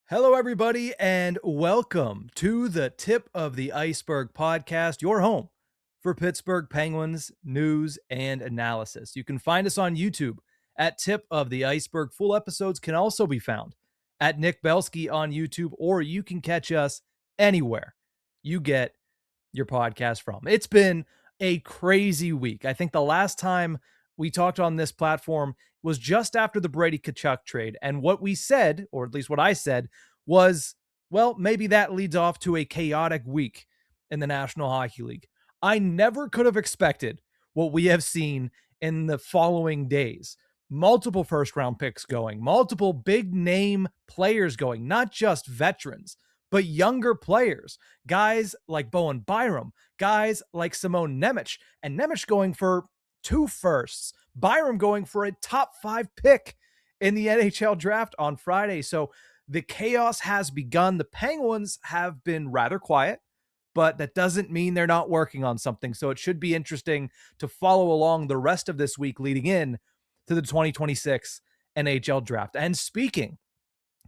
Hello, everybody, and welcome to the Tip of the Ice-Burgh podcast, your home for Pittsburgh Penguins news and analysis. You can find us on YouTube at Tip of the Ice-Burgh. Full episodes can also be found at Nick Belsky on YouTube, or you can catch us anywhere you get your podcast from. It's been a crazy week. I think the last time we talked on this platform was just after the Brady Tkachuk trade. And what we said, or at least what I said, was, well, maybe that leads off to a chaotic week in the National Hockey League. I never could have expected what we have seen in the following days. Multiple first round picks going, multiple big name players going, not just veterans, but younger players, guys like Bowen Byram, guys like Simone Nemec, and Nemec going for 2 firsts, Byram going for a top 5 pick in the NHL draft on Friday. So the chaos has begun. The Penguins have been rather quiet, but that doesn't mean they're not working on something. So it should be interesting to follow along the rest of this week leading in to the 2026 NHL draft. And speaking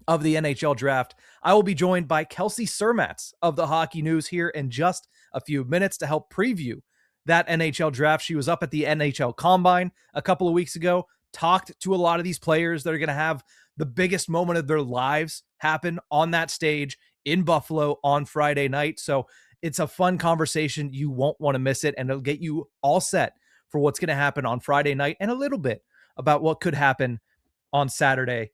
of the NHL draft, I will be joined by Kelsey Surmacz of the Hockey News here in just a few minutes to help preview that NHL draft. She was up at the NHL Combine a couple of weeks ago, talked to a lot of these players that are going to have the biggest moment of their lives happen on that stage in Buffalo on Friday night. So it's a fun conversation. You won't want to miss it, and it'll get you all set for what's going to happen on Friday night and a little bit about what could happen on Saturday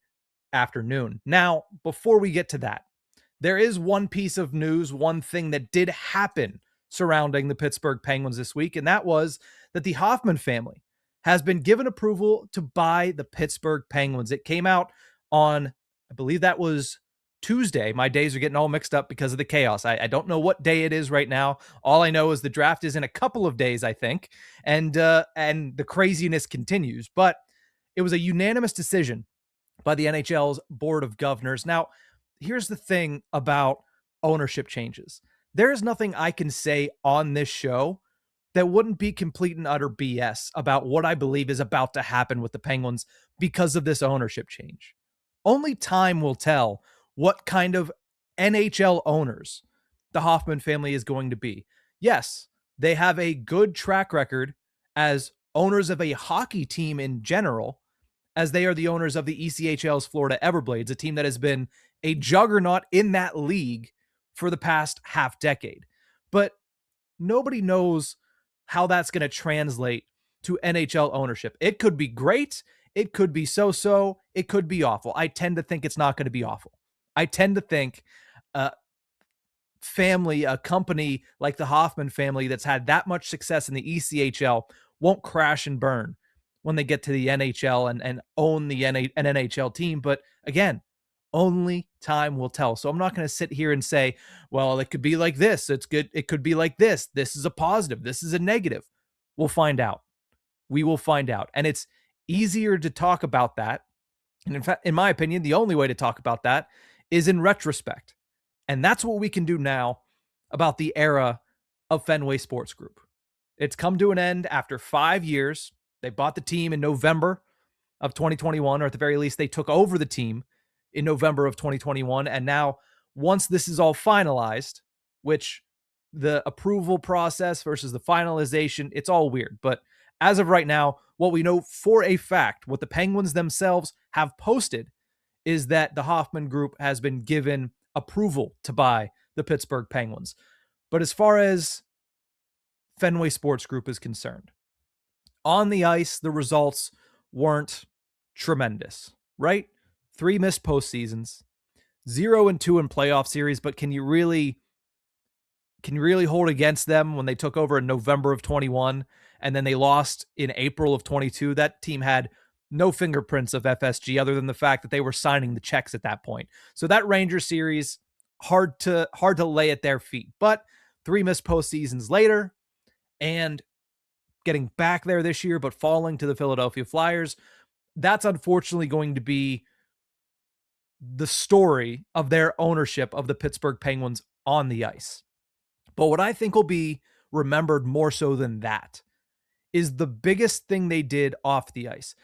afternoon. Now, before we get to that, there is one piece of news, one thing that did happen surrounding the Pittsburgh Penguins this week, and that was that the Hoffman family has been given approval to buy the Pittsburgh Penguins. It came out on, I believe that was Tuesday. My days are getting all mixed up because of the chaos. I don't know what day it is right now. All I know is the draft is in a couple of days, I think, and the craziness continues. But it was a unanimous decision by the NHL's Board of Governors. Now, here's the thing about ownership changes. There is nothing I can say on this show that wouldn't be complete and utter BS about what I believe is about to happen with the Penguins because of this ownership change. Only time will tell what kind of NHL owners the Hoffman family is going to be. Yes, they have a good track record as owners of a hockey team in general, as they are the owners of the ECHL's Florida Everblades, a team that has been a juggernaut in that league for the past half decade. But nobody knows how that's going to translate to NHL ownership. It could be great. It could be so-so. It could be awful. I tend to think it's not going to be awful. I tend to think a company like the Hoffman family that's had that much success in the ECHL won't crash and burn when they get to the NHL and own an NHL team. But again, only time will tell. So I'm not going to sit here and say, well, it could be like this. It's good. It could be like this. This is a positive. This is a negative. We'll find out. We will find out. And it's easier to talk about that. And in fact, in my opinion, the only way to talk about that is in retrospect. And that's what we can do now about the era of Fenway Sports Group. It's come to an end after 5 years. They bought the team in November of 2021, or at the very least, they took over the team in November of 2021. And now, once this is all finalized, which the approval process versus the finalization, it's all weird. But as of right now, what we know for a fact, what the Penguins themselves have posted, is that the Hoffman Group has been given approval to buy the Pittsburgh Penguins. But as far as Fenway Sports Group is concerned, on the ice, the results weren't tremendous, right? 3 missed postseasons, 0-2 in playoff series, but can you really hold against them when they took over in November of 21 and then they lost in April of 22? That team had no fingerprints of FSG other than the fact that they were signing the checks at that point. So that Ranger series, hard to lay at their feet. But 3 missed postseasons later and getting back there this year, but falling to the Philadelphia Flyers, that's unfortunately going to be the story of their ownership of the Pittsburgh Penguins on the ice. But what I think will be remembered more so than that is the biggest thing they did off the ice.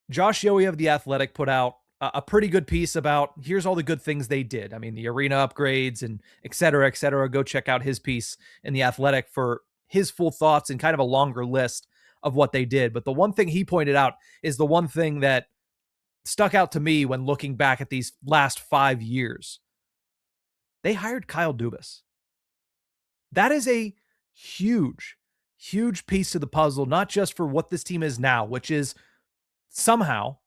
Josh Yohe of The Athletic put out a pretty good piece about here's all the good things they did. I mean, the arena upgrades and et cetera, et cetera. Go check out his piece in The Athletic for his full thoughts and kind of a longer list of what they did. But the one thing he pointed out is the one thing that stuck out to me when looking back at these last 5 years. They hired Kyle Dubas. That is a huge, huge piece to the puzzle, not just for what this team is now, which is somehow,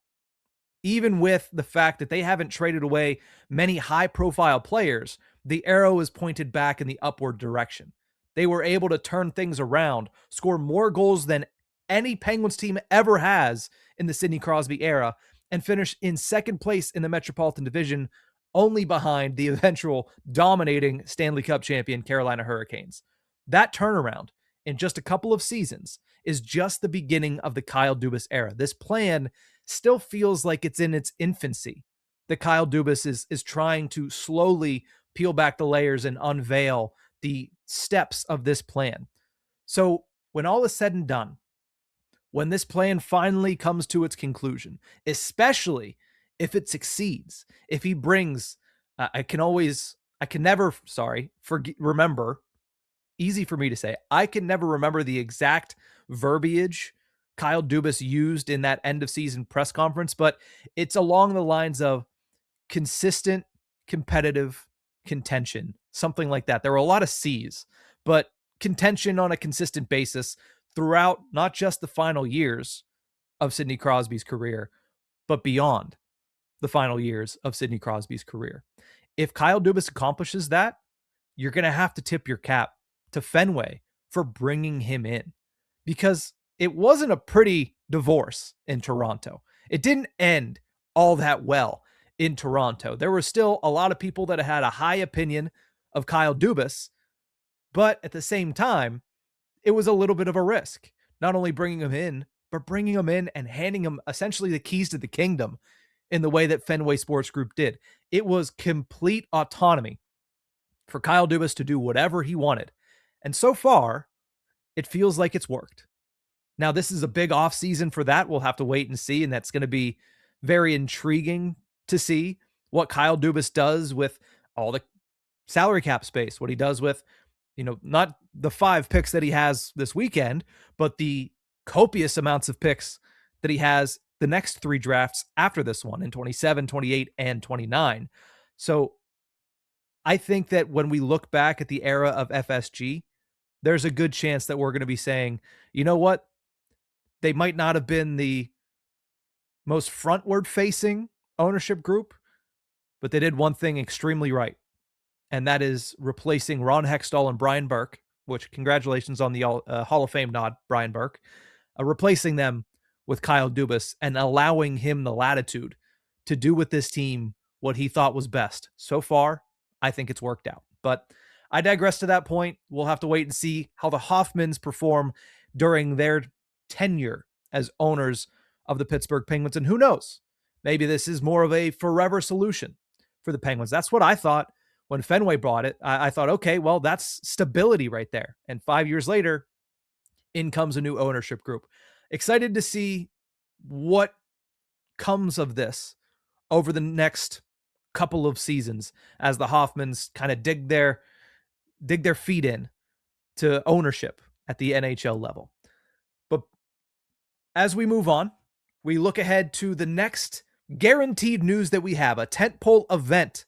even with the fact that they haven't traded away many high-profile players, the arrow is pointed back in the upward direction. They were able to turn things around, score more goals than any Penguins team ever has in the Sidney Crosby era, and finish in second place in the Metropolitan Division, only behind the eventual dominating Stanley Cup champion Carolina Hurricanes. That turnaround in just a couple of seasons is just the beginning of the Kyle Dubas era. This plan still feels like it's in its infancy. The Kyle Dubas is trying to slowly peel back the layers and unveil the steps of this plan. So when all is said and done, when this plan finally comes to its conclusion, especially if it succeeds, if he brings, remember, easy for me to say, I can never remember the exact verbiage Kyle Dubas used in that end of season press conference, but it's along the lines of consistent, competitive contention, something like that. There were a lot of C's, but contention on a consistent basis throughout not just the final years of Sidney Crosby's career, but beyond the final years of Sidney Crosby's career. If Kyle Dubas accomplishes that, you're going to have to tip your cap to Fenway for bringing him in, because it wasn't a pretty divorce in Toronto. It didn't end all that well in Toronto. There were still a lot of people that had a high opinion of Kyle Dubas, but at the same time, it was a little bit of a risk, not only bringing him in, but bringing him in and handing him essentially the keys to the kingdom in the way that Fenway Sports Group did. It was complete autonomy for Kyle Dubas to do whatever he wanted. And so far, it feels like it's worked. Now, this is a big offseason for that. We'll have to wait and see, and that's going to be very intriguing to see what Kyle Dubas does with all the salary cap space, what he does with, not the 5 picks that he has this weekend, but the copious amounts of picks that he has the next 3 drafts after this one in 27, 28, and 29. So I think that when we look back at the era of FSG, there's a good chance that we're going to be saying, you know what? They might not have been the most frontward-facing ownership group, but they did one thing extremely right, and that is replacing Ron Hextall and Brian Burke, which congratulations on the Hall of Fame nod, Brian Burke, replacing them with Kyle Dubas and allowing him the latitude to do with this team what he thought was best. So far, I think it's worked out. But I digress to that point. We'll have to wait and see how the Hoffmans perform during their tenure as owners of the Pittsburgh Penguins. And who knows? Maybe this is more of a forever solution for the Penguins. That's what I thought when Fenway bought it. I thought, okay, well, that's stability right there. And 5 years later, in comes a new ownership group. Excited to see what comes of this over the next couple of seasons as the Hoffmans kind of dig their feet in to ownership at the NHL level. But as we move on, we look ahead to the next guaranteed news that we have, a tentpole event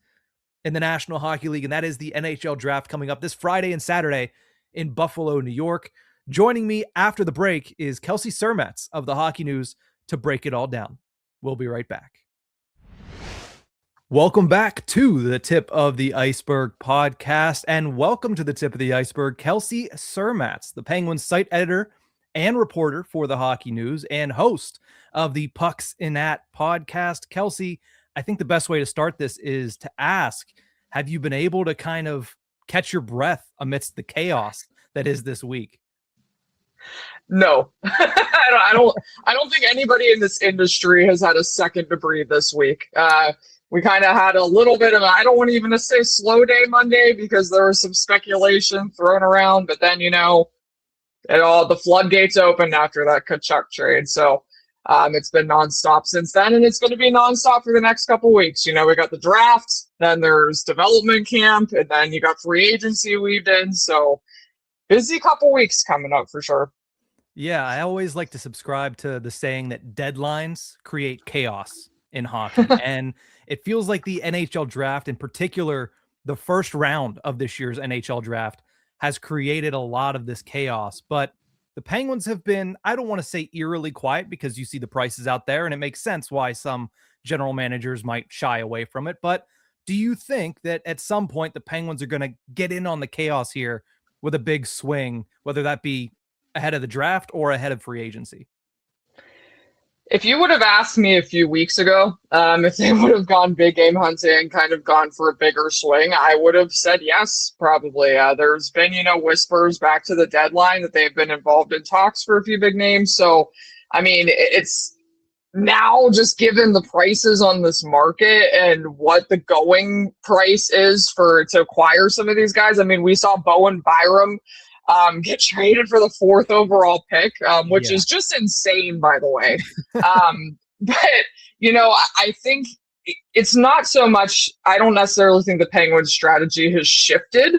in the National Hockey League, and that is the NHL Draft coming up this Friday and Saturday in Buffalo, New York. Joining me after the break is Kelsey Surmacz of the Hockey News to break it all down. We'll be right back. Welcome back to the Tip of the Ice-Burgh podcast, and welcome to the Tip of the Ice-Burgh, Kelsey Surmacz, the Penguins site editor and reporter for the Hockey News and host of the Pucks in At podcast. Kelsey, I think the best way to start this is to ask, have you been able to kind of catch your breath amidst the chaos that is this week? No, I don't think anybody in this industry has had a second to breathe this week. We kind of had a little bit of I don't want to even say slow day Monday because there was some speculation thrown around, but then, the floodgates opened after that Tkachuk trade. So It's been nonstop since then, and it's going to be nonstop for the next couple weeks. We got the draft, then there's development camp, and then you got free agency weaved in. So busy couple weeks coming up for sure. Yeah, I always like to subscribe to the saying that deadlines create chaos in hockey. And it feels like the NHL draft, in particular, the first round of this year's NHL draft, has created a lot of this chaos. But the Penguins have been, I don't want to say eerily quiet, because you see the prices out there and it makes sense why some general managers might shy away from it. But do you think that at some point the Penguins are going to get in on the chaos here with a big swing, whether that be ahead of the draft or ahead of free agency? If you would have asked me a few weeks ago, if they would have gone big game hunting, kind of gone for a bigger swing, I would have said yes, probably. There's been, whispers back to the deadline that they've been involved in talks for a few big names. So, I mean, it's now just given the prices on this market and what the going price is to acquire some of these guys. I mean, we saw Bowen Byram get traded for the 4th overall pick, which is just insane, by the way. But, I think it's not so much, I don't necessarily think the Penguins' strategy has shifted,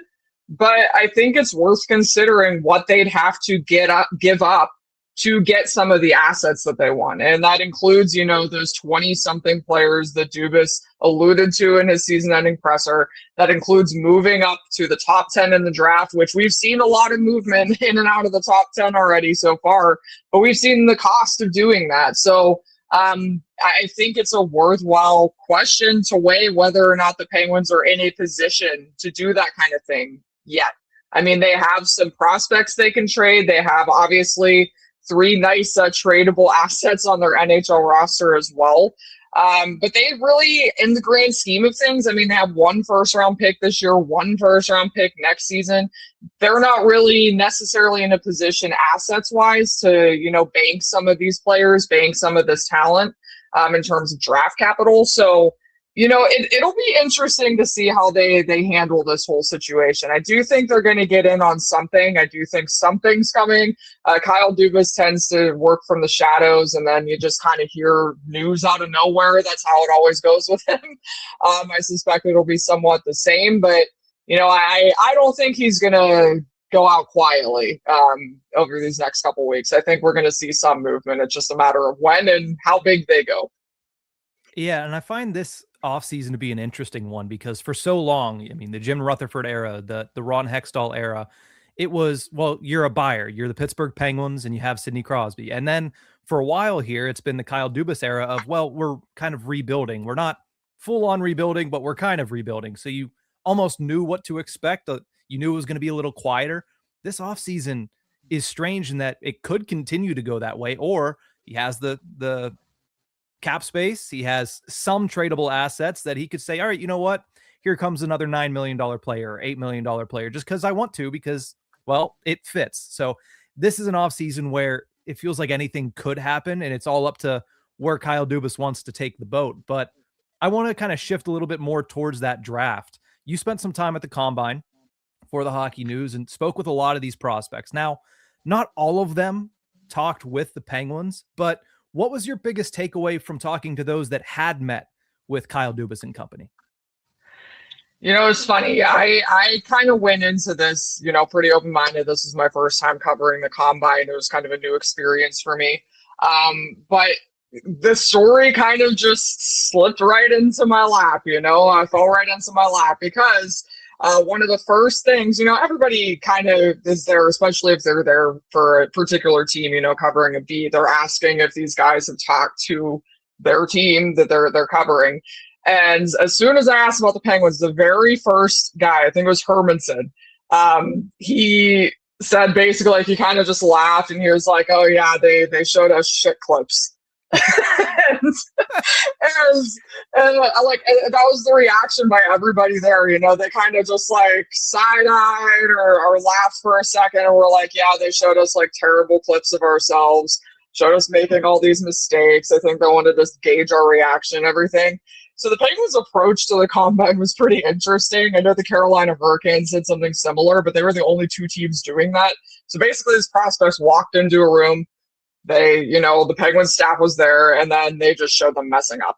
but I think it's worth considering what they'd have to give up to get some of the assets that they want. And that includes, those 20-something players that Dubas alluded to in his season-ending presser. That includes moving up to the top 10 in the draft, which we've seen a lot of movement in and out of the top 10 already so far, but we've seen the cost of doing that. So I think it's a worthwhile question to weigh whether or not the Penguins are in a position to do that kind of thing yet. I mean, they have some prospects they can trade. They have, obviously, 3 nice tradable assets on their NHL roster as well. But they really, in the grand scheme of things, I mean, they have 1 first-round pick this year, 1 first-round pick next season. They're not really necessarily in a position assets-wise to, bank some of these players, bank some of this talent in terms of draft capital. So, it'll be interesting to see how they handle this whole situation. I do think they're going to get in on something. I do think something's coming. Kyle Dubas tends to work from the shadows, and then you just kind of hear news out of nowhere. That's how it always goes with him. I suspect it'll be somewhat the same, but I don't think he's going to go out quietly over these next couple weeks. I think we're going to see some movement. It's just a matter of when and how big they go. Yeah, and I find this offseason to be an interesting one, because for so long, I mean, the Jim Rutherford era, the Ron Hextall era, it was, well, you're a buyer. You're the Pittsburgh Penguins and you have Sidney Crosby. And then for a while here, it's been the Kyle Dubas era of, well, we're kind of rebuilding. We're not full on rebuilding, but we're kind of rebuilding. So you almost knew what to expect. You knew it was going to be a little quieter. This offseason is strange in that it could continue to go that way, or he has the cap space. He has some tradable assets that he could say, all right, you know what? Here comes another $9 million player or $8 million player just because I want to, because, well, it fits. So this is an offseason where it feels like anything could happen, and it's all up to where Kyle Dubas wants to take the boat. But I want to kind of shift a little bit more towards that draft. You spent some time at the Combine for the Hockey News and spoke with a lot of these prospects. Now, not all of them talked with the Penguins, but what was your biggest takeaway from talking to those that had met with Kyle Dubas and company? It's funny. I kind of went into this, pretty open-minded. This is my first time covering the Combine. It was kind of a new experience for me. But the story kind of just slipped right into my lap, I fell right into my lap because one of the first things, everybody kind of is there, especially if they're there for a particular team, covering a beat. They're asking if these guys have talked to their team that they're covering. And as soon as I asked about the Penguins, the very first guy, I think it was Hermanson, he said basically, like, he kind of just laughed and he was like, oh yeah, they showed us shit clips. and that was the reaction by everybody there. They kind of just like side-eyed or laughed for a second, and we're like, yeah, they showed us like terrible clips of ourselves, showed us making all these mistakes. I think they wanted to just gauge our reaction and everything. So the Penguins' approach to the Combine was pretty interesting. I know the Carolina Hurricanes did something similar, but they were the only 2 teams doing that. So basically, these prospects walked into a room, The Penguins staff was there, and then they just showed them messing up.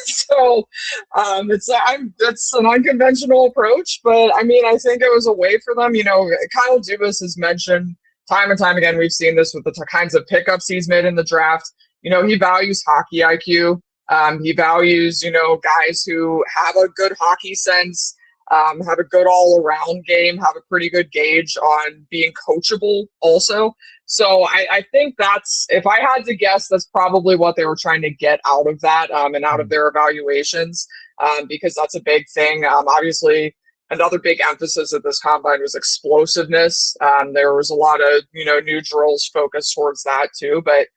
So it's an unconventional approach, but I mean, I think it was a way for them. Kyle Dubas has mentioned time and time again, we've seen this with the kinds of pickups he's made in the draft. He values hockey IQ. He values, guys who have a good hockey sense, have a good all-around game, have a pretty good gauge on being coachable also. So I think if I had to guess, that's probably what they were trying to get out of that and out of their evaluations, because that's a big thing. Obviously, another big emphasis of this combine was explosiveness. There was a lot of, new drills focused towards that too. But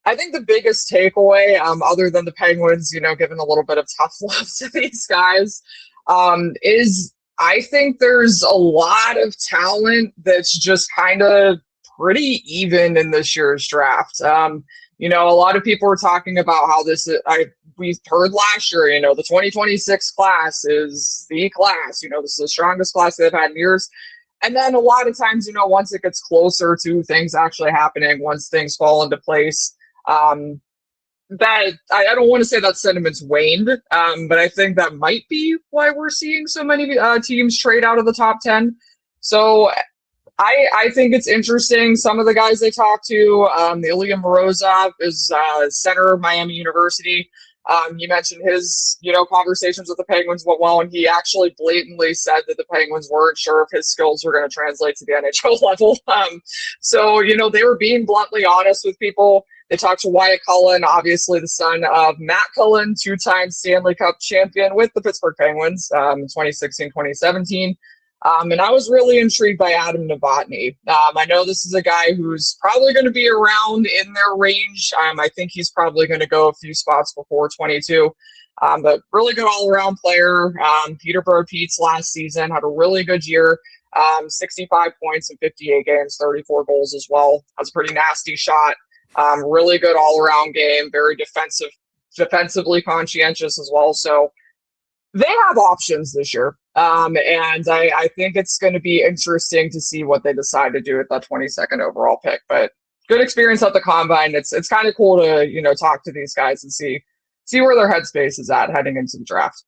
I think the biggest takeaway, other than the Penguins, giving a little bit of tough love to these guys, is I think there's a lot of talent that's just kind of pretty even in this year's draft. A lot of people were talking about how we heard last year, the 2026 class is the class, this is the strongest class they've had in years. And then a lot of times, once it gets closer to things actually happening, once things fall into place, that I don't want to say that sentiment's waned, but I think that might be why we're seeing so many teams trade out of the top 10. So I think it's interesting. Some of the guys they talked to, Ilya Morozov is center of Miami University. You mentioned his, conversations with the Penguins went well, and he actually blatantly said that the Penguins weren't sure if his skills were going to translate to the NHL level. So they were being bluntly honest with people. They talked to Wyatt Cullen, obviously the son of Matt Cullen, two-time Stanley Cup champion with the Pittsburgh Penguins, 2016, 2017. And I was really intrigued by Adam Novotny. I know this is a guy who's probably going to be around in their range. I think he's probably going to go a few spots before 22. But really good all-around player. Peterborough Pete's last season had a really good year. 65 points in 58 games, 34 goals as well. Has a pretty nasty shot. Really good all-around game. Very defensively conscientious as well. So they have options this year. And I think it's going to be interesting to see what they decide to do with that 22nd overall pick. But good experience at the combine. It's kind of cool to, talk to these guys and see where their headspace is at heading into the draft.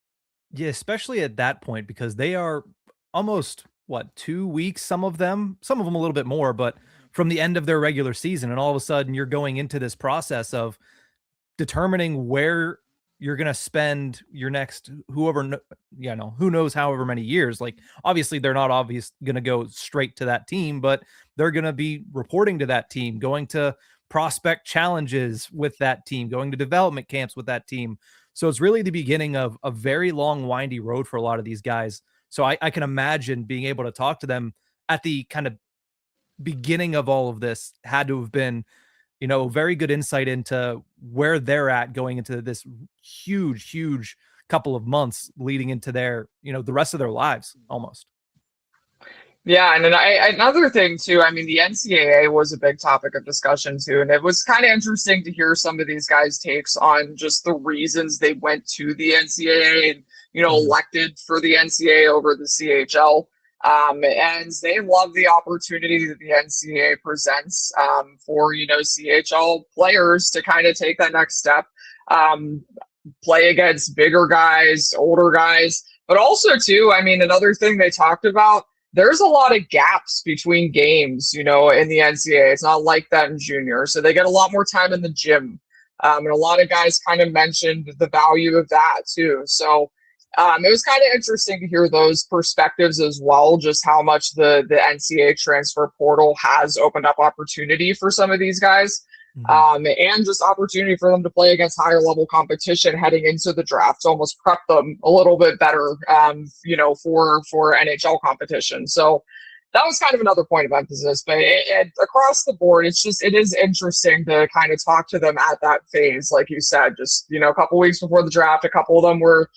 Yeah, especially at that point, because they are almost 2 weeks, some of them a little bit more, but from the end of their regular season. And all of a sudden you're going into this process of determining where you're going to spend your next who knows however many years. Like, obviously they're not going to go straight to that team, but they're going to be reporting to that team, going to prospect challenges with that team, going to development camps with that team. So it's really the beginning of a very long, windy road for a lot of these guys. So I can imagine being able to talk to them at the kind of beginning of all of this had to have been, very good insight into where they're at going into this huge couple of months leading into their, the rest of their lives almost. Yeah, and then another thing too, the NCAA was a big topic of discussion too, and it was kind of interesting to hear some of these guys' takes on just the reasons they went to the NCAA and, elected for the NCAA over the CHL. And they love the opportunity that the NCAA presents for, CHL players to kind of take that next step, play against bigger guys, older guys, but also too, another thing they talked about, there's a lot of gaps between games, in the NCAA. It's not like that in junior. So they get a lot more time in the gym. And a lot of guys kind of mentioned the value of that too. So it was kind of interesting to hear those perspectives as well, just how much the NCAA transfer portal has opened up opportunity for some of these guys, and just opportunity for them to play against higher level competition heading into the draft to almost prep them a little bit better, for NHL competition. So that was kind of another point of emphasis, but across the board, it is interesting to kind of talk to them at that phase. Like you said, just, a couple weeks before the draft, a couple of them were,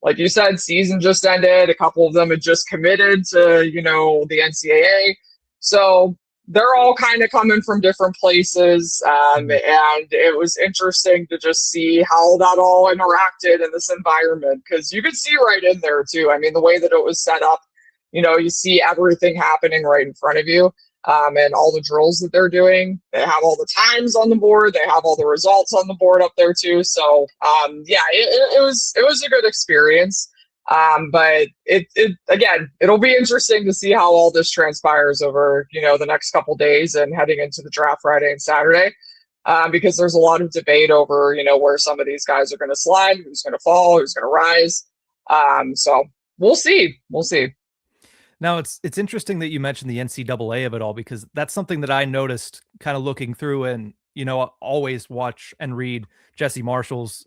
like you said, season just ended. A couple of them had just committed to, the NCAA. So they're all kind of coming from different places. And it was interesting to just see how that all interacted in this environment, because you could see right in there too. The way that it was set up, you see everything happening right in front of you. and all the drills that they're doing. They have all the times on the board. They have all the results on the board up there too. So it was a good experience. But it again, it'll be interesting to see how all this transpires over, the next couple days and heading into the draft Friday and Saturday. Because there's a lot of debate over, where some of these guys are going to slide, who's going to fall, who's going to rise. So we'll see. We'll see. Now, it's interesting that you mentioned the NCAA of it all, because that's something that I noticed kind of looking through and, always watch and read Jesse Marshall's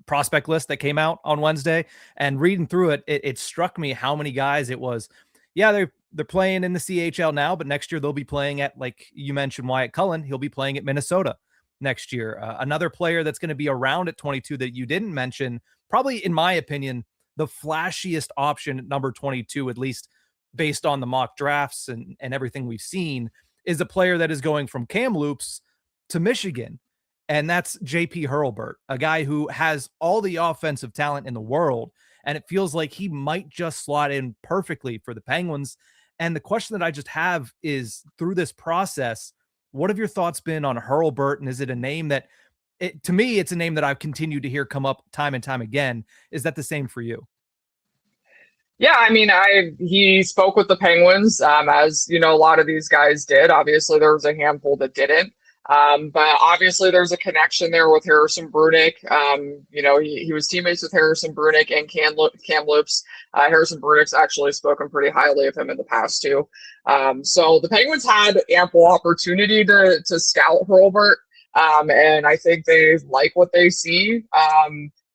prospect list that came out on Wednesday, and reading through it, it struck me how many guys it was. Yeah, they're playing in the CHL now, but next year they'll be playing at, like you mentioned, Wyatt Cullen. He'll be playing at Minnesota next year. Another player that's going to be around at 22 that you didn't mention, probably in my opinion, the flashiest option at number 22, at least based on the mock drafts and everything we've seen, is a player that is going from Kamloops to Michigan. And that's JP Hurlburt, a guy who has all the offensive talent in the world. And it feels like he might just slot in perfectly for the Penguins. And the question that I just have is, through this process, what have your thoughts been on Hurlburt? And is it a name that, to me, it's a name that I've continued to hear come up time and time again. Is that the same for you? Yeah, I mean, he spoke with the Penguins, as a lot of these guys did. Obviously, there was a handful that didn't, but obviously there's a connection there with Harrison Brunick. He was teammates with Harrison Brunick and Kamloops. Harrison Brunick's actually spoken pretty highly of him in the past too. So the Penguins had ample opportunity to scout Hurlburt, and I think they like what they see.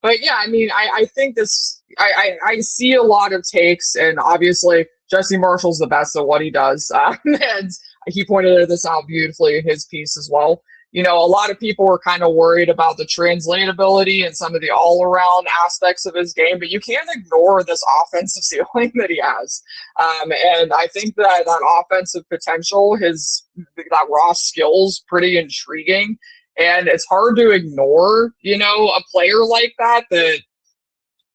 But yeah, I mean, I think this, I see a lot of takes, and obviously Jesse Marshall's the best at what he does. And he pointed this out beautifully in his piece as well. A lot of people were kind of worried about the translatability and some of the all-around aspects of his game, but you can't ignore this offensive ceiling that he has. And I think that offensive potential, that raw skills, pretty intriguing. And it's hard to ignore, a player like that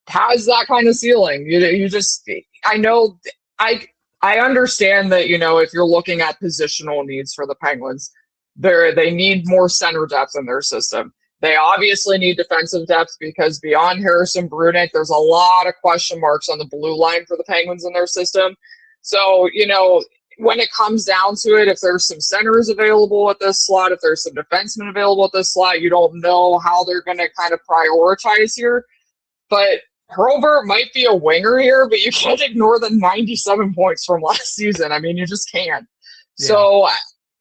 has that kind of ceiling. I understand that, if you're looking at positional needs for the Penguins, they need more center depth in their system. They obviously need defensive depth, because beyond Harrison Brunick, there's a lot of question marks on the blue line for the Penguins in their system. So, when it comes down to it, if there's some centers available at this slot, if there's some defensemen available at this slot, you don't know how they're going to kind of prioritize here. But Hurlburt might be a winger here, but you can't ignore the 97 points from last season. I mean, you just can't. Yeah. So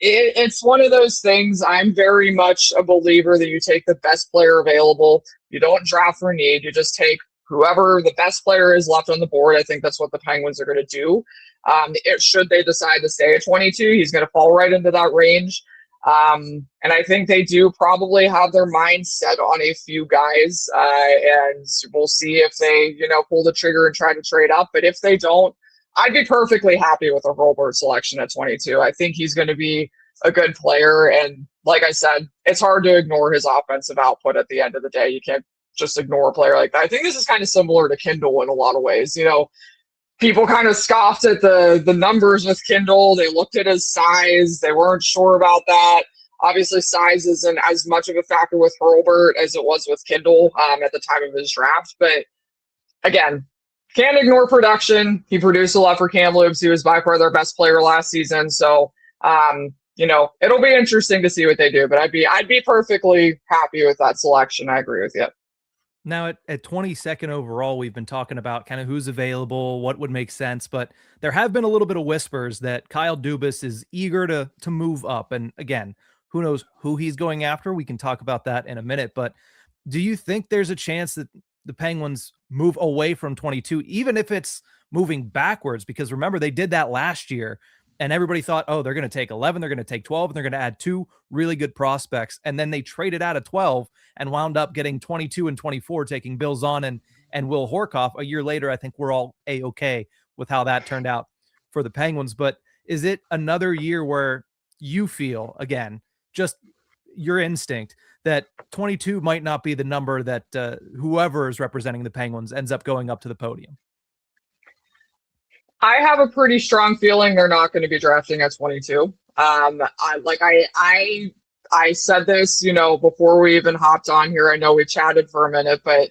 it's one of those things. I'm very much a believer that you take the best player available. You don't draft for need. You just take whoever the best player is left on the board. I think that's what the Penguins are going to do. Should they decide to stay at 22, he's going to fall right into that range. And I think they do probably have their mind set on a few guys, and we'll see if they, pull the trigger and try to trade up. But if they don't, I'd be perfectly happy with a Hurlburt selection at 22. I think he's going to be a good player. And like I said, it's hard to ignore his offensive output at the end of the day. You can't just ignore a player like that. I think this is kind of similar to Kindle in a lot of ways. People kind of scoffed at the numbers with Kindle. They looked at his size. They weren't sure about that. Obviously, size isn't as much of a factor with Hurlburt as it was with Kindle at the time of his draft. But again, can't ignore production. He produced a lot for Kamloops. He was by far their best player last season. So, it'll be interesting to see what they do. But I'd be perfectly happy with that selection. I agree with you. Now at 22nd overall, we've been talking about kind of who's available, what would make sense, but there have been a little bit of whispers that Kyle Dubas is eager to move up. And again, who knows who he's going after? We can talk about that in a minute, but do you think there's a chance that the Penguins move away from 22, even if it's moving backwards? Because remember, they did that last year. And everybody thought, oh, they're going to take 11, they're going to take 12, and they're going to add 2 really good prospects. And then they traded out of 12 and wound up getting 22 and 24, taking Bill Zahn and Will Horkoff. A year later, I think we're all A-okay with how that turned out for the Penguins. But is it another year where you feel, again, just your instinct, that 22 might not be the number that whoever is representing the Penguins ends up going up to the podium? I have a pretty strong feeling they're not going to be drafting at 22. I said this, before we even hopped on here. I know we chatted for a minute, but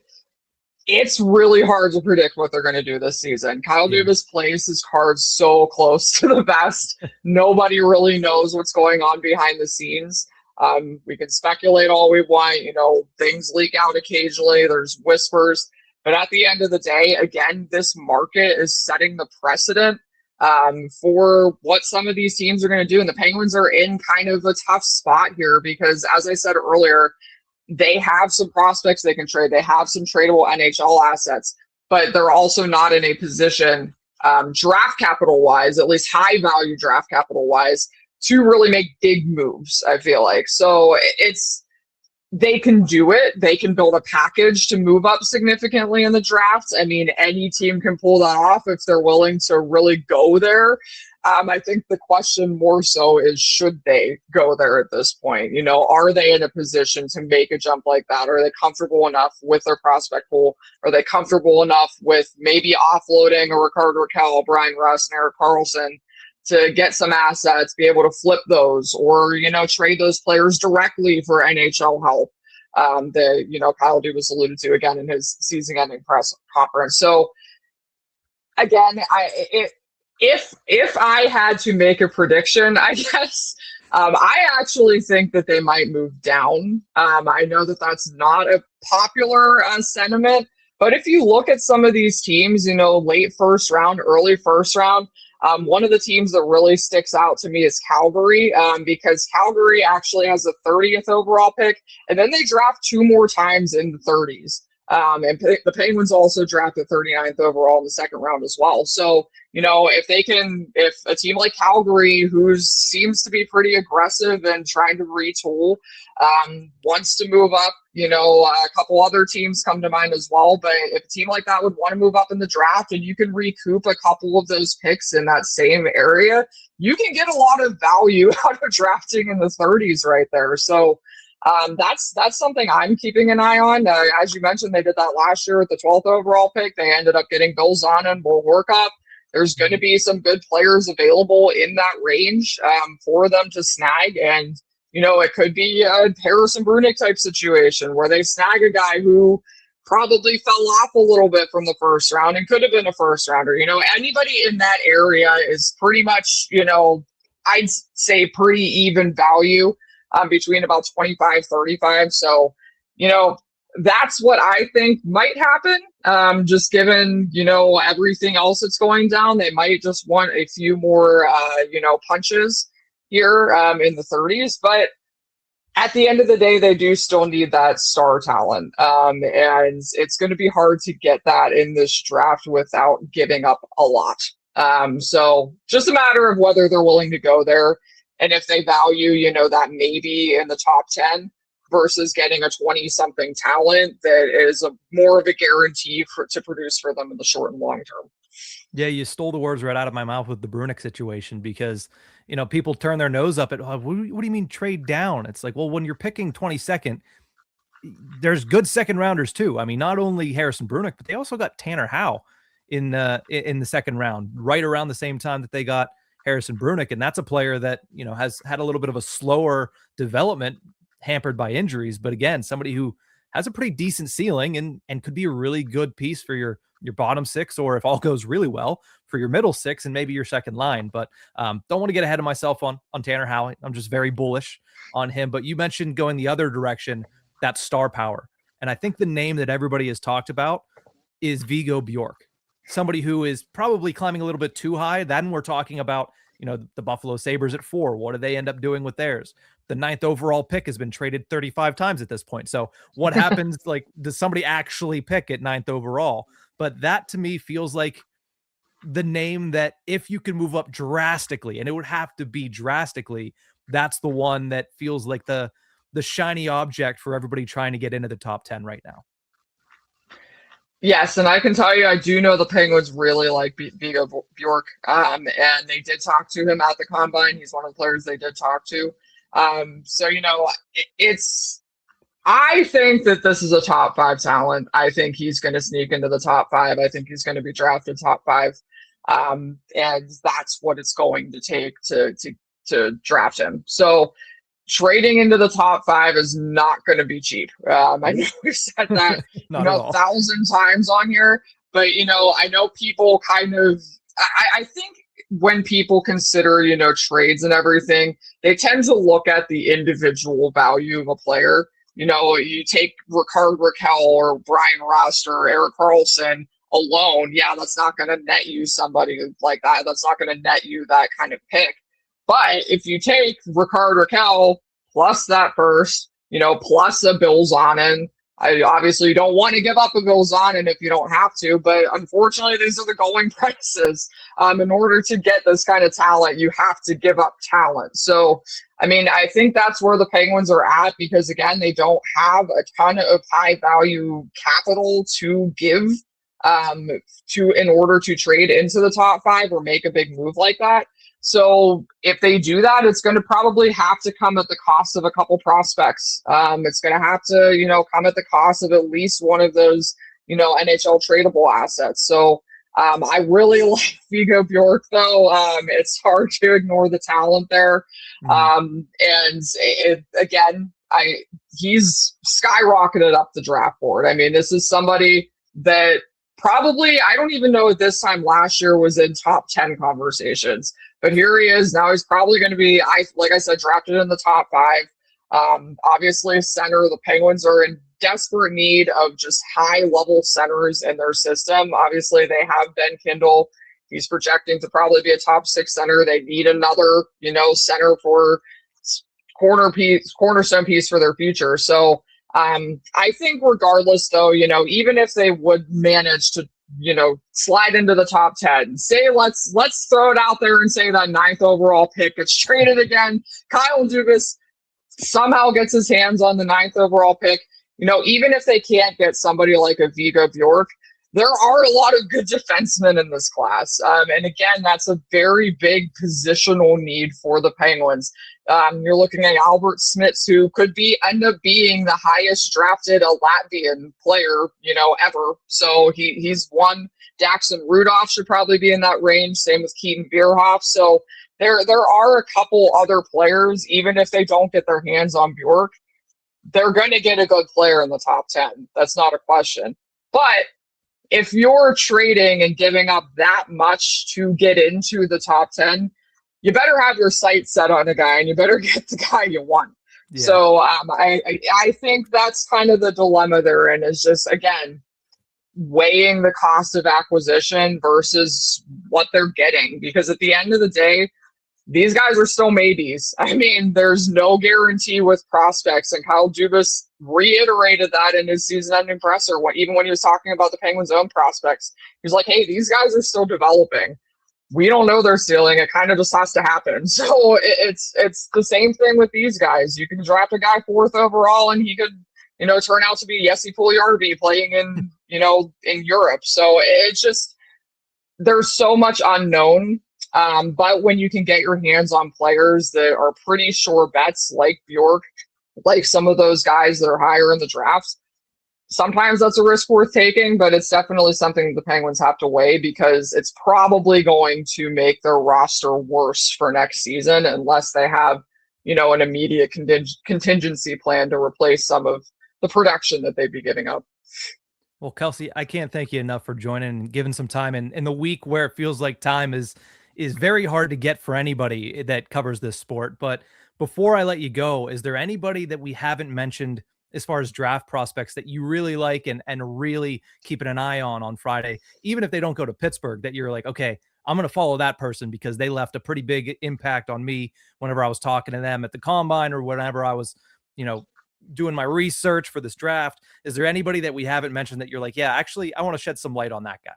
it's really hard to predict what they're going to do this season. Kyle Yeah. Dubas plays his cards so close to the vest. Nobody really knows what's going on behind the scenes. We can speculate all we want. Things leak out occasionally. There's whispers. But at the end of the day, again, this market is setting the precedent for what some of these teams are going to do. And the Penguins are in kind of a tough spot here because, as I said earlier, they have some prospects they can trade. They have some tradable NHL assets, but they're also not in a position, draft capital wise, at least high value draft capital wise, to really make big moves, I feel like. So they can do it. They can build a package to move up significantly in the draft. I mean, any team can pull that off if they're willing to really go there. I think the question more so is, should they go there at this point? Are they in a position to make a jump like that? Are they comfortable enough with their prospect pool? Are they comfortable enough with maybe offloading a Rickard Rakell, Brian Rust, and Erik Karlsson to get some assets, be able to flip those, or, trade those players directly for NHL help? That, Kyle Dubas alluded to again in his season-ending press conference. So again, if I had to make a prediction, I guess I actually think that they might move down. I know that that's not a popular sentiment, but if you look at some of these teams, late first round, early first round, one of the teams that really sticks out to me is Calgary, because Calgary actually has a 30th overall pick, and then they draft two more times in the 30s. And the Penguins also drafted 39th overall in the second round as well. So, if a team like Calgary, who seems to be pretty aggressive and trying to retool, wants to move up, a couple other teams come to mind as well. But if a team like that would want to move up in the draft and you can recoup a couple of those picks in that same area, you can get a lot of value out of drafting in the 30s right there. So, that's something I'm keeping an eye on. As you mentioned, they did that last year with the 12th overall pick. They ended up getting Bill Zahn and Will Workup. There's going to be some good players available in that range for them to snag. And, it could be a Harrison Brunick type situation where they snag a guy who probably fell off a little bit from the first round and could have been a first rounder. Anybody in that area is pretty much, I'd say pretty even value. Between about 25, 35. So, that's what I think might happen. Just given, everything else that's going down, they might just want a few more, punches here in the 30s. But at the end of the day, they do still need that star talent. And it's going to be hard to get that in this draft without giving up a lot. So just a matter of whether they're willing to go there. And if they value, that maybe in the top 10 versus getting a 20-something talent that is more of a guarantee to produce for them in the short and long term. Yeah, you stole the words right out of my mouth with the Brunick situation because, people turn their nose up at, what do you mean trade down? It's like, well, when you're picking 22nd, there's good second rounders too. I mean, not only Harrison Brunick, but they also got Tanner Howe in the second round, right around the same time that they got Harrison Brunick. And that's a player that, has had a little bit of a slower development hampered by injuries. But again, somebody who has a pretty decent ceiling and could be a really good piece for your bottom six, or if all goes really well, for your middle six and maybe your second line. But don't want to get ahead of myself on Tanner Howe. I'm just very bullish on him. But you mentioned going the other direction, that star power. And I think the name that everybody has talked about is Viggo Bjork. Somebody who is probably climbing a little bit too high. Then we're talking about, the Buffalo Sabres at 4. What do they end up doing with theirs? The 9th overall pick has been traded 35 times at this point. So what happens? Like, does somebody actually pick at 9th overall? But that to me feels like the name that if you can move up drastically, and it would have to be drastically, that's the one that feels like the shiny object for everybody trying to get into the top 10 right now. Yes, and I can tell you, I do know the Penguins really like Viggo Bjork, and they did talk to him at the Combine. He's one of the players they did talk to. So, I think that this is a top 5 talent. I think he's going to sneak into the top 5. I think he's going to be drafted top 5. And that's what it's going to take to to draft him. So trading into the top 5 is not going to be cheap. I know we've said that Not at all. 1,000 times on here, but I know people kind of. I think when people consider trades and everything, they tend to look at the individual value of a player. You take Rickard Rakell or Brian Rust or Erik Karlsson alone. Yeah, that's not going to net you somebody like that. That's not going to net you that kind of pick. But if you take Rickard Rakell plus that first, plus a Bill Zonin, obviously you don't want to give up a Bill Zonin if you don't have to, but unfortunately these are the going prices. In order to get this kind of talent, you have to give up talent. So, I think that's where the Penguins are at because, again, they don't have a ton of high value capital to give in order to trade into the top 5 or make a big move like that. So if they do that, it's going to probably have to come at the cost of a couple prospects. It's going to have to, come at the cost of at least one of those, NHL tradable assets. So I really like Viggo Bjork, though. It's hard to ignore the talent there. He's skyrocketed up the draft board. This is somebody that probably, I don't even know at this time last year was in top 10 conversations. But here he is. Now he's probably going to be, like I said, drafted in the top 5. Obviously, center. The Penguins are in desperate need of just high-level centers in their system. Obviously, they have Ben Kindle. He's projecting to probably be a top 6 center. They need another, center for cornerstone piece for their future. So I think regardless, though, even if they would manage to slide into the top 10. Say let's throw it out there and say that 9th overall pick gets traded again. Kyle Dubas somehow gets his hands on the 9th overall pick. Even if they can't get somebody like a Viggo Bjork, there are a lot of good defensemen in this class. And again, that's a very big positional need for the Penguins. You're looking at Albert Smits, who could end up being the highest drafted Latvian player, ever. So he's one. Daxon Rudolph should probably be in that range. Same with Keaton Bierhoff. So there are a couple other players, even if they don't get their hands on Bjork, they're going to get a good player in the top 10. That's not a question. But if you're trading and giving up that much to get into the top 10, you better have your sights set on a guy and you better get the guy you want. Yeah. So I think that's kind of the dilemma they're in, is just, again, weighing the cost of acquisition versus what they're getting. Because at the end of the day, these guys are still maybes. There's no guarantee with prospects, and Kyle Dubas reiterated that in his season-ending presser. Even when he was talking about the Penguins' own prospects, he's like, "Hey, these guys are still developing. We don't know their ceiling. It kind of just has to happen." So it's the same thing with these guys. You can draft a guy 4th overall, and he could, turn out to be Jesse Puljujarvi playing in, in Europe. So it's just, there's so much unknown. But when you can get your hands on players that are pretty sure bets, like Bjork, like some of those guys that are higher in the draft, sometimes that's a risk worth taking, but it's definitely something the Penguins have to weigh, because it's probably going to make their roster worse for next season unless they have, an immediate contingency plan to replace some of the production that they'd be giving up. Well, Kelsey, I can't thank you enough for joining and giving some time in the week where it feels like time is very hard to get for anybody that covers this sport. But before I let you go, is there anybody that we haven't mentioned as far as draft prospects that you really like and really keeping an eye on Friday, even if they don't go to Pittsburgh, that you're like, okay, I'm going to follow that person because they left a pretty big impact on me whenever I was talking to them at the combine or whenever I was, doing my research for this draft? Is there anybody that we haven't mentioned that you're like, yeah, actually, I want to shed some light on that guy?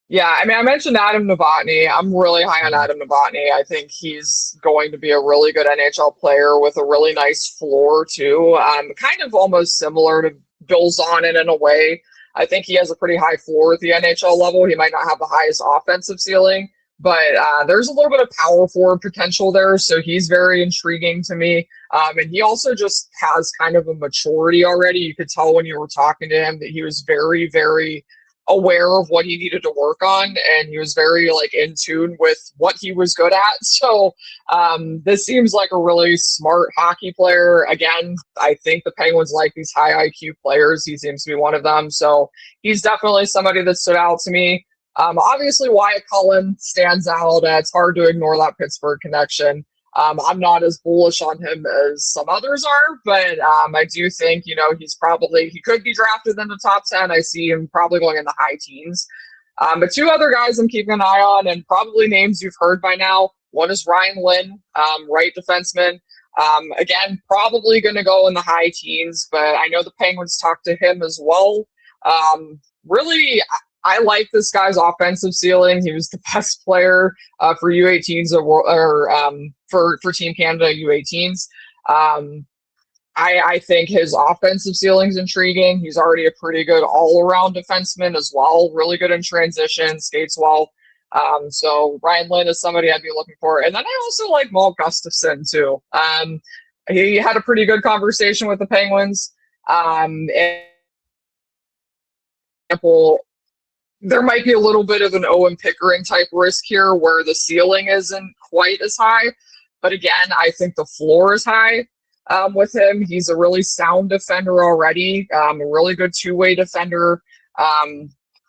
Yeah, I mentioned Adam Novotny. I'm really high on Adam Novotny. I think he's going to be a really good NHL player with a really nice floor, too. Kind of almost similar to Bill Zonin in a way. I think he has a pretty high floor at the NHL level. He might not have the highest offensive ceiling, but there's a little bit of power forward potential there, so he's very intriguing to me. And he also just has kind of a maturity already. You could tell when you were talking to him that he was very, very aware of what he needed to work on, and he was very like in tune with what he was good at. So this seems like a really smart hockey player. Again, I think the Penguins like these high IQ players. He seems to be one of them. So he's definitely somebody that stood out to me. Obviously, Wyatt Cullen stands out. It's hard to ignore that Pittsburgh connection. I'm not as bullish on him as some others are, but I do think, he could be drafted in the top 10. I see him probably going in the high teens. But two other guys I'm keeping an eye on, and probably names you've heard by now. One is Ryan Lynn, right defenseman. Again, probably going to go in the high teens, but I know the Penguins talked to him as well. Really, I like this guy's offensive ceiling. He was the best player for U18s for Team Canada U18s. I think his offensive ceiling's intriguing. He's already a pretty good all-around defenseman as well. Really good in transition, skates well. So Ryan Lynn is somebody I'd be looking for. And then I also like Maul Gustafson too. He had a pretty good conversation with the Penguins. Example, there might be a little bit of an Owen Pickering type risk here where the ceiling isn't quite as high. But again, I think the floor is high with him. He's a really sound defender already, a really good two-way defender.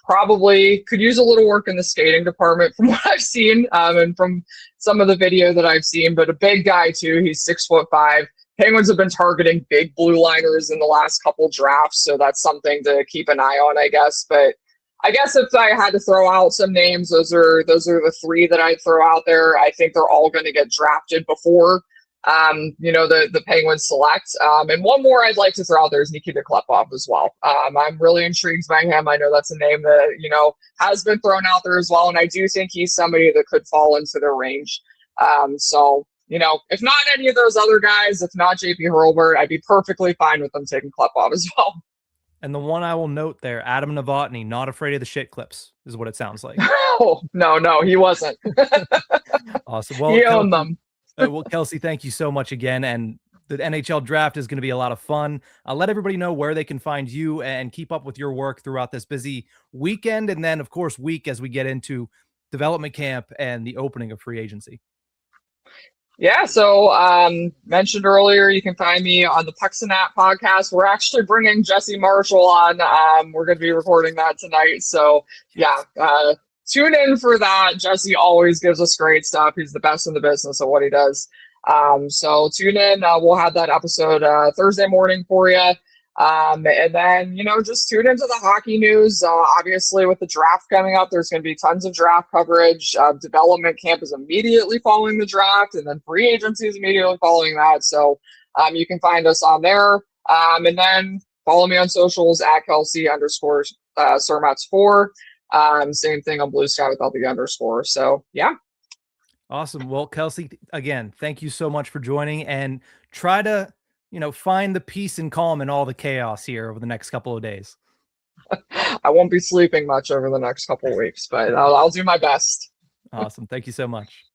Probably could use a little work in the skating department from what I've seen and from some of the video that I've seen, but a big guy too. He's 6'5". Penguins have been targeting big blue liners in the last couple drafts, so that's something to keep an eye on, I guess. But I guess if I had to throw out some names, those are the three that I'd throw out there. I think they're all going to get drafted before, the Penguins select. And one more I'd like to throw out there is Nikita Klepov as well. I'm really intrigued by him. I know that's a name that, has been thrown out there as well. And I do think he's somebody that could fall into their range. If not any of those other guys, if not JP Hurlburt, I'd be perfectly fine with them taking Klepov as well. And the one I will note there, Adam Novotny, not afraid of the shit clips, is what it sounds like. Oh, no, he wasn't. Awesome. Well, he owned them. Kelsey, thank you so much again. And the NHL draft is going to be a lot of fun. I'll let everybody know where they can find you and keep up with your work throughout this busy weekend. And then, of course, week as we get into development camp and the opening of free agency. Yeah, so mentioned earlier, you can find me on the Puxinat podcast. We're actually bringing Jesse Marshall on. We're going to be recording that tonight. So, yeah, tune in for that. Jesse always gives us great stuff. He's the best in the business at what he does. So tune in. We'll have that episode Thursday morning for you. And then, just tune into the hockey news. Obviously, with the draft coming up, there's going to be tons of draft coverage. Development camp is immediately following the draft, and then free agency is immediately following that. So you can find us on there. And then follow me on socials at Kelsey_Surmacz4. Same thing on Blue Sky with LB_. So, yeah. Awesome. Well, Kelsey, again, thank you so much for joining, and try to find the peace and calm in all the chaos here over the next couple of days. I won't be sleeping much over the next couple of weeks, but I'll do my best. Awesome. Thank you so much.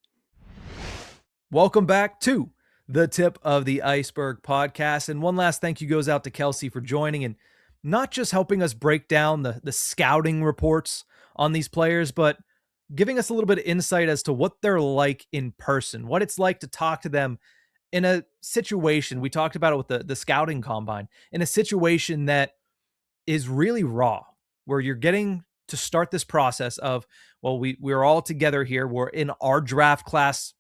Welcome back to the Tip of the Ice-Burgh podcast. And one last thank you goes out to Kelsey for joining and not just helping us break down the scouting reports on these players, but giving us a little bit of insight as to what they're like in person, what it's like to talk to them in a situation. We talked about it with the scouting combine, in a situation that is really raw, where you're getting to start this process of, well, we're all together here. We're in our draft class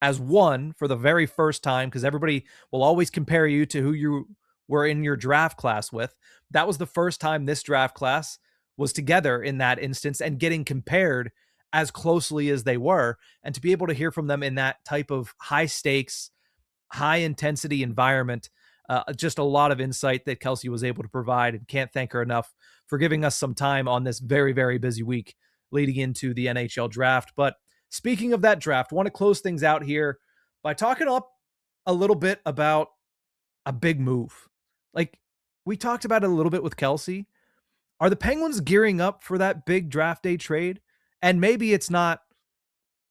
as one for the very first time, because everybody will always compare you to who you were in your draft class with. That was the first time this draft class was together in that instance and getting compared as closely as they were. And to be able to hear from them in that type of high stakes, high intensity environment, just a lot of insight that Kelsey was able to provide, and can't thank her enough for giving us some time on this very, very busy week leading into the NHL draft. But speaking of that draft, I want to close things out here by talking up a little bit about a big move. Like we talked about it a little bit with Kelsey. Are the Penguins gearing up for that big draft day trade? And maybe it's not,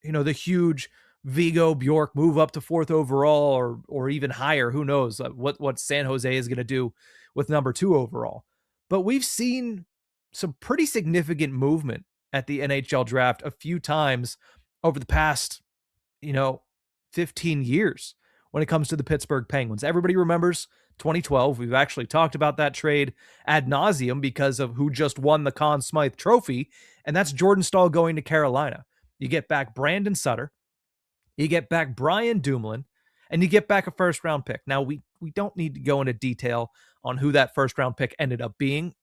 the huge Vigo Bjork move up to 4th overall or even higher. Who knows what San Jose is going to do with number 2 overall. But we've seen some pretty significant movement at the NHL draft a few times over the past, 15 years when it comes to the Pittsburgh Penguins. Everybody remembers 2012. We've actually talked about that trade ad nauseum because of who just won the Conn Smythe Trophy, and that's Jordan Staal going to Carolina. You get back Brandon Sutter, you get back Brian Dumoulin, and you get back a first-round pick. Now, we don't need to go into detail on who that first-round pick ended up being.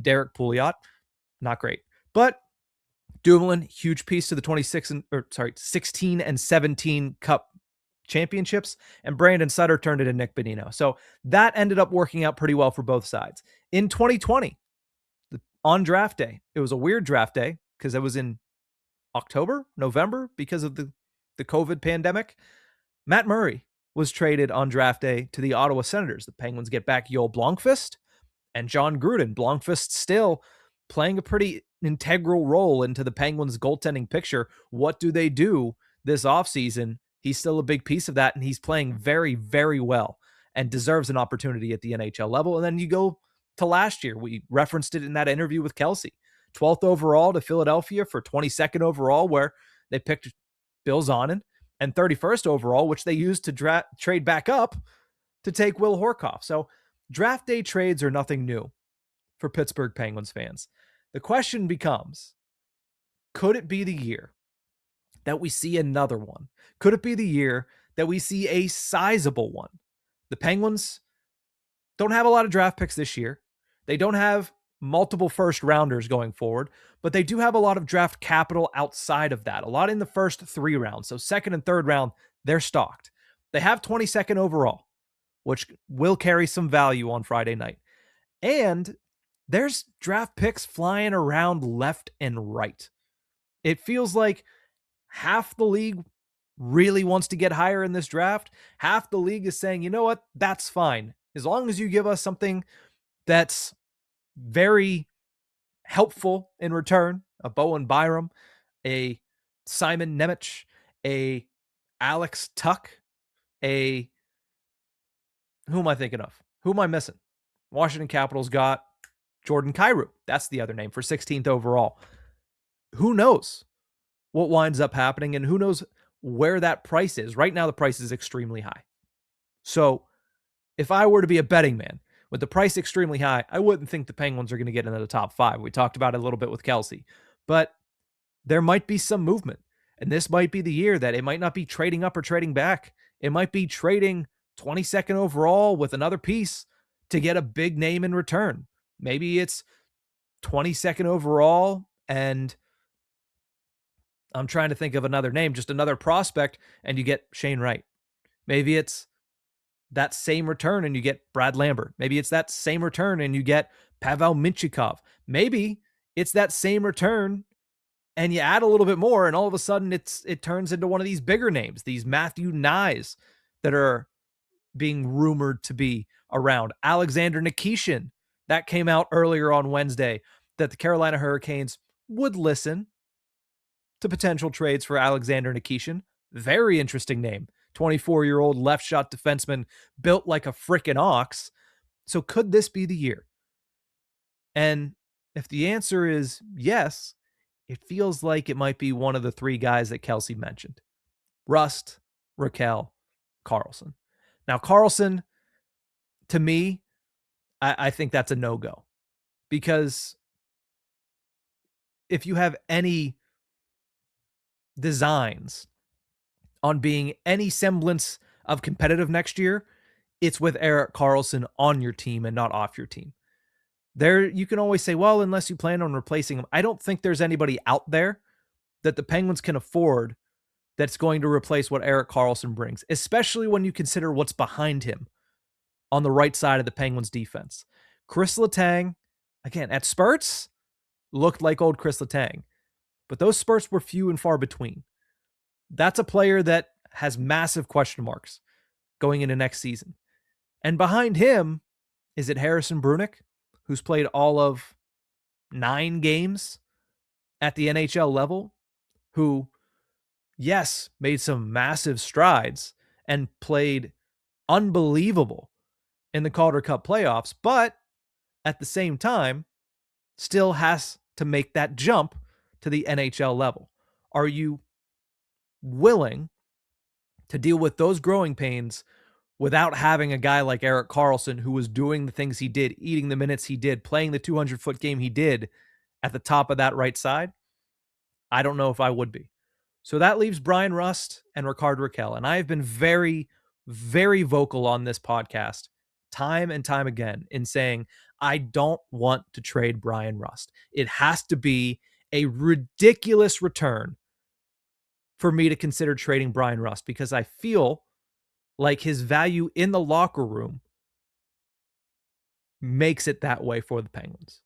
Derek Pouliot, not great. But Dumoulin, huge piece to the 16 and 17 Cup championships, and Brandon Sutter turned it to Nick Bonino. So that ended up working out pretty well for both sides. In 2020, on draft day, it was a weird draft day because it was in October, November, because of the COVID pandemic. Matt Murray was traded on draft day to the Ottawa Senators. The Penguins get back Joel Blomqvist and John Gruden. Blomqvist still playing a pretty integral role into the Penguins' goaltending picture. What do they do this offseason? He's still a big piece of that, and he's playing very, very well and deserves an opportunity at the NHL level. And then you go to last year. We referenced it in that interview with Kelsey. 12th overall to Philadelphia for 22nd overall, where they picked Bill Zonin, and 31st overall, which they used to trade back up to take Will Horkoff. So draft day trades are nothing new for Pittsburgh Penguins fans. The question becomes, could it be the year that we see another one? Could it be the year that we see a sizable one? The Penguins don't have a lot of draft picks this year. They don't have multiple first rounders going forward, but they do have a lot of draft capital outside of that, a lot in the first 3 rounds. So second and third round, they're stocked. They have 22nd overall, which will carry some value on Friday night. And there's draft picks flying around left and right. It feels like half the league really wants to get higher in this draft. Half the league is saying, you know what, that's fine. As long as you give us something that's very helpful in return, a Bowen Byram, a Simon Nemec, a Alex Tuck, who am I thinking of? Who am I missing? Washington Capitals got Jordan Kyrou. That's the other name for 16th overall. Who knows what winds up happening, and who knows where that price is. Right now, the price is extremely high. So if I were to be a betting man, with the price extremely high, I wouldn't think the Penguins are going to get into the top 5. We talked about it a little bit with Kelsey. But there might be some movement. And this might be the year that it might not be trading up or trading back. It might be trading 22nd overall with another piece to get a big name in return. Maybe it's 22nd overall and I'm trying to think of another name, just another prospect, and you get Shane Wright. Maybe it's that same return and you get Brad Lambert. Maybe it's that same return and you get Pavel Mintyukov. Maybe it's that same return and you add a little bit more and all of a sudden it turns into one of these bigger names, these Matthew Nyes that are being rumored to be around. Alexander Nikishin, that came out earlier on Wednesday, that the Carolina Hurricanes would listen to potential trades for Alexander Nikishin. Very interesting name. 24-year-old left shot defenseman built like a frickin' ox. So could this be the year? And if the answer is yes, it feels like it might be one of the 3 guys that Kelsey mentioned. Rust, Raquel, Carlson. Now, Carlson, to me, I think that's a no-go. Because if you have any designs on being any semblance of competitive next year, it's with Erik Karlsson on your team and not off your team. There, you can always say, well, unless you plan on replacing him, I don't think there's anybody out there that the Penguins can afford that's going to replace what Erik Karlsson brings, especially when you consider what's behind him on the right side of the Penguins defense. Chris Letang, again, at spurts, looked like old Chris Letang, but those spurts were few and far between. That's a player that has massive question marks going into next season. And behind him, is it Harrison Brunick, who's played all of 9 games at the NHL level, who, yes, made some massive strides and played unbelievable in the Calder Cup playoffs, but at the same time, still has to make that jump to the NHL level. Are you willing to deal with those growing pains without having a guy like Erik Karlsson, who was doing the things he did, eating the minutes he did, playing the 200-foot game he did at the top of that right side? I don't know if I would be. So that leaves Brian Rust and Rickard Rakell. And I have been very, very vocal on this podcast time and time again in saying, I don't want to trade Brian Rust. It has to be a ridiculous return for me to consider trading Brian Rust, because I feel like his value in the locker room makes it that way for the Penguins.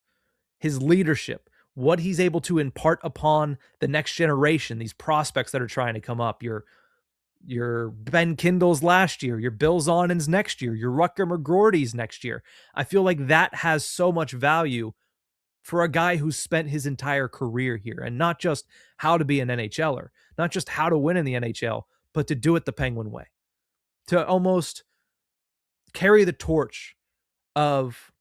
His leadership, what he's able to impart upon the next generation, these prospects that are trying to come up, your Ben Kindles last year, your Bill Zonins next year, your Rutger McGroarty's next year. I feel like that has so much value for a guy who's spent his entire career here, and not just how to be an NHLer, not just how to win in the NHL, but to do it the Penguin way, to almost carry the torch of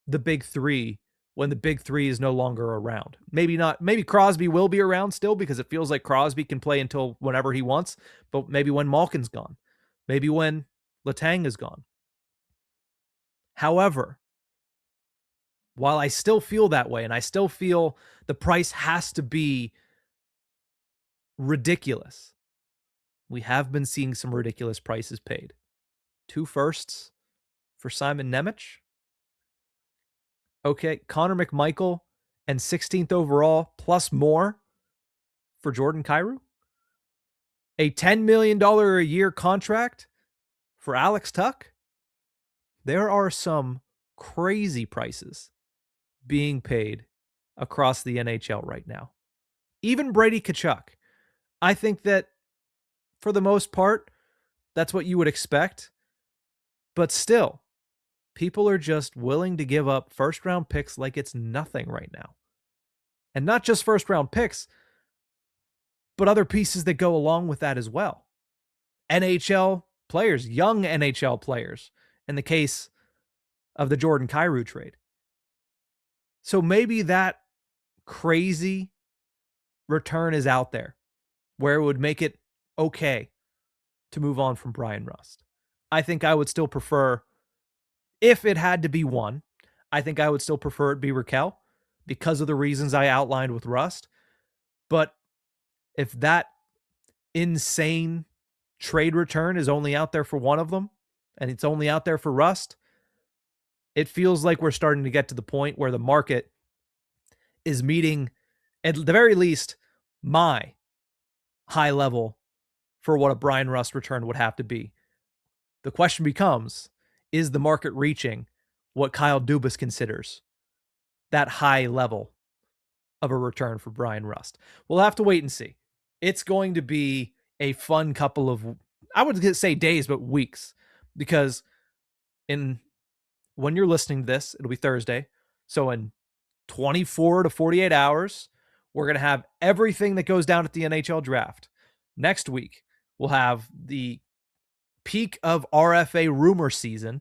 the big three when the big three is no longer around. Maybe not. Maybe Crosby will be around still, because it feels like Crosby can play until whenever he wants, but maybe when Malkin's gone, maybe when Letang is gone. However, while I still feel that way, and I still feel the price has to be ridiculous, we have been seeing some ridiculous prices paid. 2 firsts for Simon Nemec. Okay, Connor McMichael and 16th overall plus more for Jordan Kyrou. A $10 million a year contract for Alex Tuch. There are some crazy prices being paid across the NHL right now. Even Brady Tkachuk. I think that for the most part, that's what you would expect. But still, people are just willing to give up first-round picks like it's nothing right now. And not just first-round picks, but other pieces that go along with that as well. NHL players, young NHL players, in the case of the Jordan Kyrou trade. So maybe that crazy return is out there where it would make it okay to move on from Brian Rust. I think I would still prefer, if it had to be one, I think I would still prefer it be Rakell because of the reasons I outlined with Rust. But if that insane trade return is only out there for one of them, and it's only out there for Rust, it feels like we're starting to get to the point where the market is meeting, at the very least, my high level for what a Brian Rust return would have to be. The question becomes, is the market reaching what Kyle Dubas considers that high level of a return for Brian Rust? We'll have to wait and see. It's going to be a fun couple of, I would say days, but weeks, because when you're listening to this, it'll be Thursday. So in 24 to 48 hours, we're going to have everything that goes down at the NHL draft. Next week, we'll have the peak of RFA rumor season,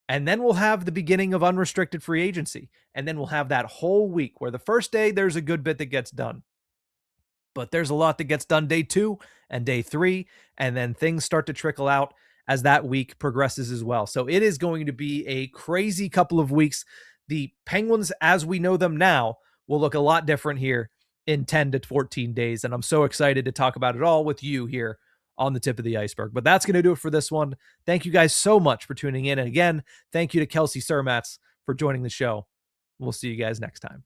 and then we'll have the beginning of unrestricted free agency. And then we'll have that whole week where the first day, there's a good bit that gets done. But there's a lot that gets done day 2 and day 3, and then things start to trickle out as that week progresses as well. So it is going to be a crazy couple of weeks. The Penguins, as we know them now, will look a lot different here in 10 to 14 days. And I'm so excited to talk about it all with you here on the Tip of the Ice-Burgh. But that's going to do it for this one. Thank you guys so much for tuning in. And again, thank you to Kelsey Surmacz for joining the show. We'll see you guys next time.